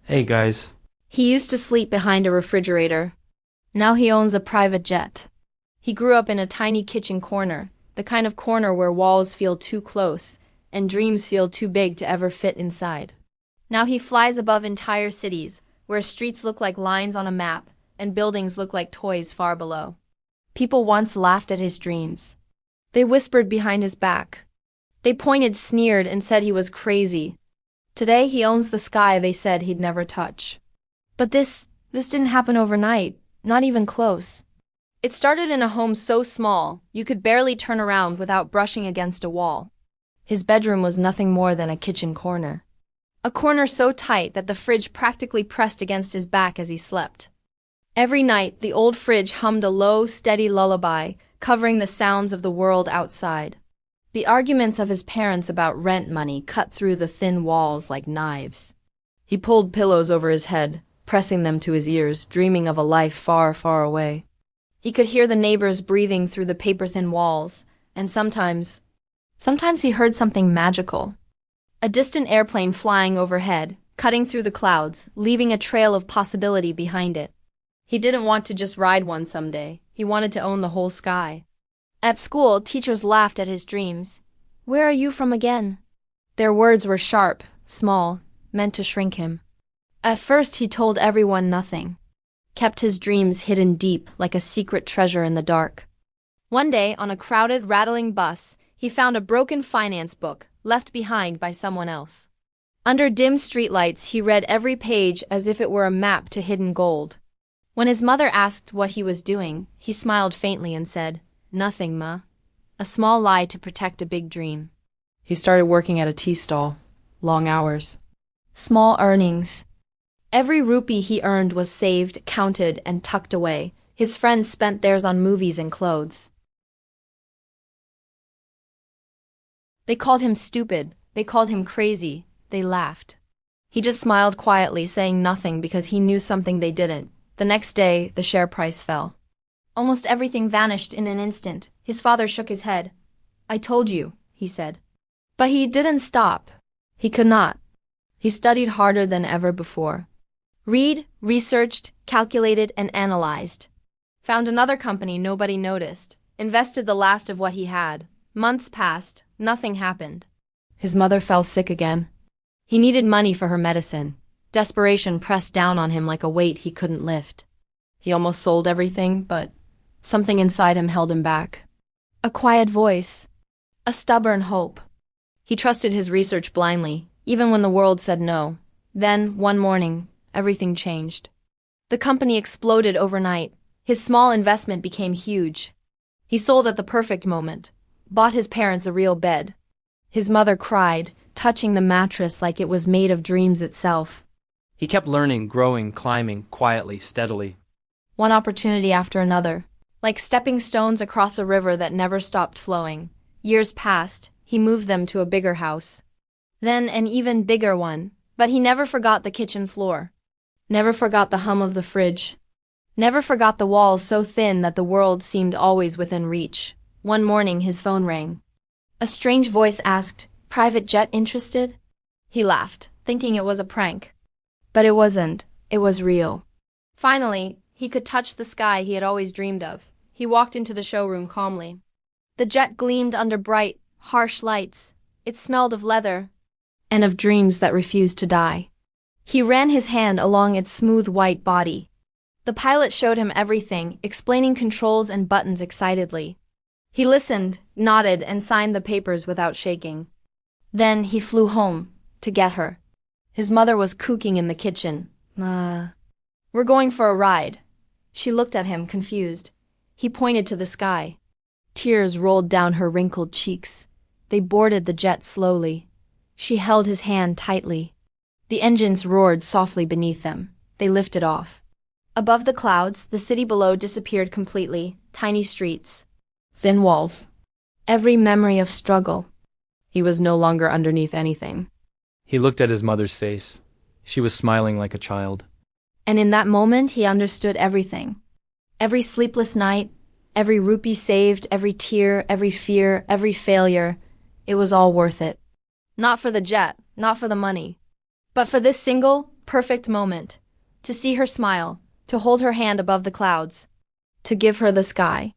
Hey guys. He used to sleep behind a refrigerator. Now he owns a private jet. He grew up in a tiny kitchen corner, the kind of corner where walls feel too close and dreams feel too big to ever fit inside. Now he flies above entire cities, where streets look like lines on a map and buildings look like toys far below. People once laughed at his dreams. They whispered behind his back. They pointed, sneered, and said he was crazy. Today he owns the sky they said he'd never touch. But this didn't happen overnight, not even close. It started in a home so small, you could barely turn around without brushing against a wall. His bedroom was nothing more than a kitchen corner. A corner so tight that the fridge practically pressed against his back as he slept. Every night, the old fridge hummed a low, steady lullaby, covering the sounds of the world outside. The arguments of his parents about rent money cut through the thin walls like knives. He pulled pillows over his head, pressing them to his ears, dreaming of a life far, far away. He could hear the neighbors breathing through the paper-thin walls, and sometimes he heard something magical. A distant airplane flying overhead, cutting through the clouds, leaving a trail of possibility behind it. He didn't want to just ride one someday. He wanted to own the whole sky. At school, teachers laughed at his dreams. "Where are you from again?" Their words were sharp, small, meant to shrink him. At first, he told everyone nothing. Kept his dreams hidden deep like a secret treasure in the dark. One day, on a crowded, rattling bus, he found a broken finance book left behind by someone else. Under dim streetlights, he read every page as if it were a map to hidden gold. When his mother asked what he was doing, he smiled faintly and said, "Nothing, Ma." A small lie to protect a big dream. He started working at a tea stall. Long hours. Small earnings. Every rupee he earned was saved, counted, and tucked away. His friends spent theirs on movies and clothes. They called him stupid. They called him crazy. They laughed. He just smiled quietly, saying nothing because he knew something they didn't. The next day, the share price fell. Almost everything vanished in an instant. His father shook his head. "I told you," he said. But he didn't stop. He could not. He studied harder than ever before. Researched, calculated, and analyzed. Found another company nobody noticed. Invested the last of what he had. Months passed. Nothing happened. His mother fell sick again. He needed money for her medicine. Desperation pressed down on him like a weight he couldn't lift. He almost sold everything, but something inside him held him back. A quiet voice. A stubborn hope. He trusted his research blindly, even when the world said no. Then, one morning, everything changed. The company exploded overnight. His small investment became huge. He sold at the perfect moment. Bought his parents a real bed. His mother cried, touching the mattress like it was made of dreams itself. He kept learning, growing, climbing, quietly, steadily. One opportunity after another, like stepping stones across a river that never stopped flowing. Years passed. He moved them to a bigger house. Then an even bigger one, but he never forgot the kitchen floor. Never forgot the hum of the fridge. Never forgot the walls so thin that the world seemed always within reach. One morning his phone rang. A strange voice asked, "Private jet interested?" He laughed, thinking it was a prank. But it wasn't. It was real. Finally, he could touch the sky he had always dreamed of. He walked into the showroom calmly. The jet gleamed under bright, harsh lights. It smelled of leather and of dreams that refused to die. He ran his hand along its smooth white body. The pilot showed him everything, explaining controls and buttons excitedly. He listened, nodded, and signed the papers without shaking. Then he flew home to get her. His mother was cooking in the kitchen. We're going for a ride." She looked at him, confused. He pointed to the sky. Tears rolled down her wrinkled cheeks. They boarded the jet slowly. She held his hand tightly. The engines roared softly beneath them. They lifted off. Above the clouds, the city below disappeared completely. Tiny streets. Thin walls. Every memory of struggle. He was no longer underneath anything. He looked at his mother's face. She was smiling like a child. And in that moment, he understood everything. Every sleepless night, every rupee saved, every tear, every fear, every failure. It was all worth it. Not for the jet, not for the money, but for this single, perfect moment. To see her smile, to hold her hand above the clouds, to give her the sky.